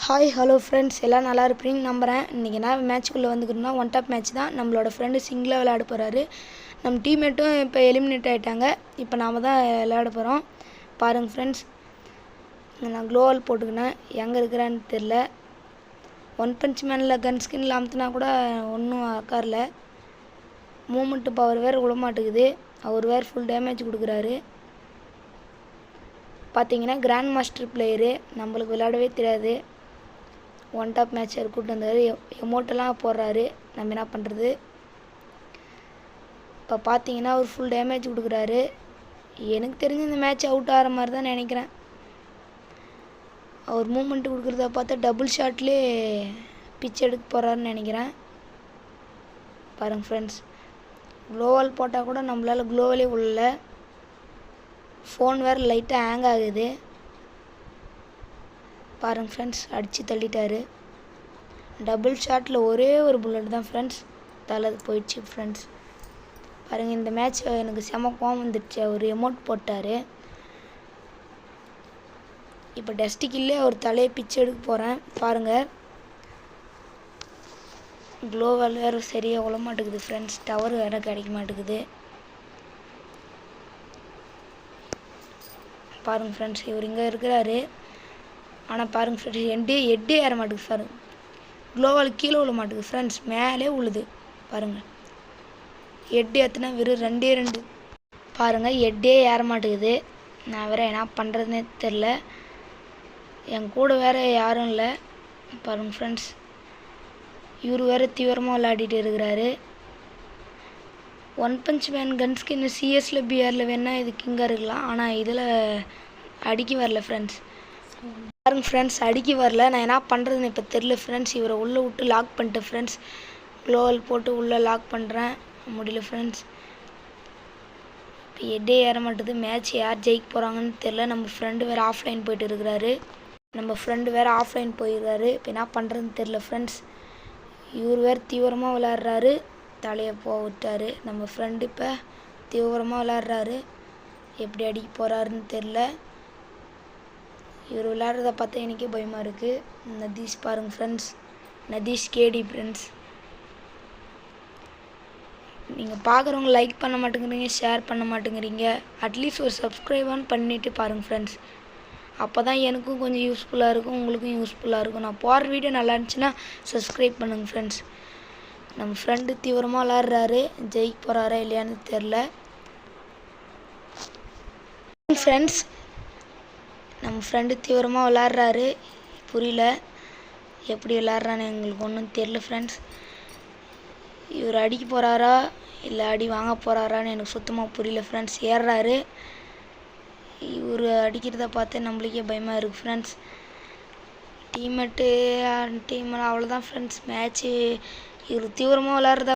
Hi hello friends, எல்லாம் நல்லா இருப்பீங்க நம்புகிறேன். இன்றைக்கி நான் மேட்ச்க்குள்ளே வந்துக்கிறோம்னா ஒன் டாப் மேட்ச் தான். நம்மளோட ஃப்ரெண்டு சிங்கிளாக விளையாட போகிறாரு. நம்ம டீம்மேட்டும் இப்போ எலிமினேட் ஆகிட்டாங்க. இப்போ நாம் தான் விளையாட போகிறோம். பாருங்கள் ஃப்ரெண்ட்ஸ், நான் க்ளோவால் போட்டுக்கினேன். எங்கே இருக்கிறான்னு தெரில. ஒன் பஞ்ச் மேனில் கன் ஸ்கின்னில் அமுத்துனா கூட ஒன்றும் ஆக்காரில்ல. மூமெண்ட்டு பவர் வேறு விட மாட்டேங்குது. அவர் வேறு ஃபுல் டேமேஜ் கொடுக்குறாரு. பார்த்தீங்கன்னா கிராண்ட் மாஸ்டர் பிளேயரு, நம்மளுக்கு விளையாடவே தெரியாது. ஒன் டாப் மேட்ச் கூப்பிட்டு வந்தார். எமௌண்ட்டெல்லாம் போடுறாரு. நம்ம என்ன பண்ணுறது? இப்போ பார்த்தீங்கன்னா அவர் ஃபுல் டேமேஜ் கொடுக்குறாரு. எனக்கு தெரிஞ்சு இந்த மேட்ச் அவுட் ஆகிற மாதிரி தான் நினைக்கிறேன். அவர் மூமெண்ட்டு கொடுக்குறத பார்த்தா டபுள் ஷாட்லேயே பிச் எடுக்க போகிறாருன்னு நினைக்கிறேன். பாருங்கள் ஃப்ரெண்ட்ஸ், க்ளோவால் போட்டால் கூட நம்மளால் க்ளோவாலே உள்ள ஃபோன் வேறு லைட்டாக ஹேங் ஆகுது. பாருங்கள் ஃப்ரெண்ட்ஸ், அடித்து தள்ளிட்டார். டபுள் ஷாட்டில் ஒரே ஒரு புல்லட் தான் ஃப்ரெண்ட்ஸ், தலை போயிடுச்சு ஃப்ரெண்ட்ஸ். பாருங்கள், இந்த மேட்ச் எனக்கு செம கோவம் வந்துடுச்சு. அவர் எமௌண்ட் போட்டார். இப்போ டஸ்டிக்கில்லே அவர் தலையை பிச்சு எடுக்க போகிறேன். பாருங்கள், க்ளோவால் வேறு சரியாக விழ மாட்டேங்குது ஃப்ரெண்ட்ஸ். டவர் வேறு கிடைக்க மாட்டேங்குது. பாருங்கள் ஃப்ரெண்ட்ஸ், இவர் இங்கே இருக்கிறாரு. ஆனால் பாருங்கள் ஃப்ரெண்ட்ஸ், எட்டே ஏற மாட்டேங்குது. பாருங்க, க்ளோவால் கீழே விழ மாட்டேங்குது ஃப்ரெண்ட்ஸ், மேலே உழுது. பாருங்கள், எட்டு ஏற்றுனா வெறும் ரெண்டு. பாருங்கள், எட்டே ஏற மாட்டேங்குது. நான் வேறு என்ன பண்ணுறதுனே தெரில. என் கூட வேறு யாரும் இல்லை. பாருங்கள் ஃப்ரெண்ட்ஸ், இவர் வேறு தீவிரமாக விளையாடிட்டு இருக்கிறாரு. One punch man gun skin சிஎஸில் பிஆரில் வேணால் இது கிங்காக இருக்கலாம். ஆனால் இதில் அடிக்க வரல ஃப்ரெண்ட்ஸ். பாருங்க ஃப்ரெண்ட்ஸ், அடிக்க வரல. நான் என்ன பண்ணுறதுன்னு இப்போ தெரில ஃப்ரெண்ட்ஸ். இவரை உள்ளே விட்டு லாக் பண்ணிட்டேன் ஃப்ரெண்ட்ஸ். க்ளோவால் போட்டு உள்ளே லாக் பண்ணுறேன். முடியல ஃப்ரெண்ட்ஸ். இப்போ எட்டே ஏற மாட்டுது. மேட்ச் யார் ஜெயிக்க போகிறாங்கன்னு தெரில. நம்ம ஃப்ரெண்டு வேறு ஆஃப்லைன் போயிட்டு இருக்கிறாரு. இப்போ என்ன பண்ணுறதுன்னு தெரில ஃப்ரெண்ட்ஸ். இவர் வேறு தீவிரமாக விளையாடுறாரு. தலையை விட்டார். நம்ம ஃப்ரெண்டு இப்போ தீவிரமாக விளையாடுறாரு. எப்படி அடிக்க போகிறாருன்னு தெரில. இவர் விளையாடுறத பார்த்தா எனக்கே பயமாக இருக்குது. நதீஷ் பாருங்கள் ஃப்ரெண்ட்ஸ், நதீஷ் கேடி ஃப்ரெண்ட்ஸ். நீங்கள் பார்க்குறவங்க லைக் பண்ண மாட்டேங்கிறீங்க, ஷேர் பண்ண மாட்டேங்கிறீங்க. அட்லீஸ்ட் ஒரு சப்ஸ்கிரைபான்னு பண்ணிவிட்டு பாருங்கள் ஃப்ரெண்ட்ஸ். அப்போ தான் எனக்கும் கொஞ்சம் யூஸ்ஃபுல்லாக இருக்கும், உங்களுக்கும் யூஸ்ஃபுல்லாக இருக்கும். நான் போடுற வீடியோ நல்லா இருந்துச்சுன்னா சப்ஸ்கிரைப் பண்ணுங்கள் ஃப்ரெண்ட்ஸ். நம்ம ஃப்ரெண்டு தீவிரமாக விளாட்றாரு. ஜெயிக்க போகிறாரா இல்லையான்னு தெரில ஃப்ரெண்ட்ஸ். நம்ம ஃப்ரெண்டு தீவிரமாக விளாட்றாரு. புரியல எப்படி விளாட்றான்னு எங்களுக்கு ஒன்றும் தெரில ஃப்ரெண்ட்ஸ். இவர் அடிக்க போகிறாரா இல்லை அடி வாங்க போகிறாரான்னு எனக்கு சுத்தமாக புரியல ஃப்ரெண்ட்ஸ். ஏறுறாரு. இவர் அடிக்கிறத பார்த்து நம்மளுக்கே பயமாக இருக்குது ஃப்ரெண்ட்ஸ். டீம் அவ்வளோதான் ஃப்ரெண்ட்ஸ். மேட்ச்சு இவர் தீவிரமாக விளாட்றதா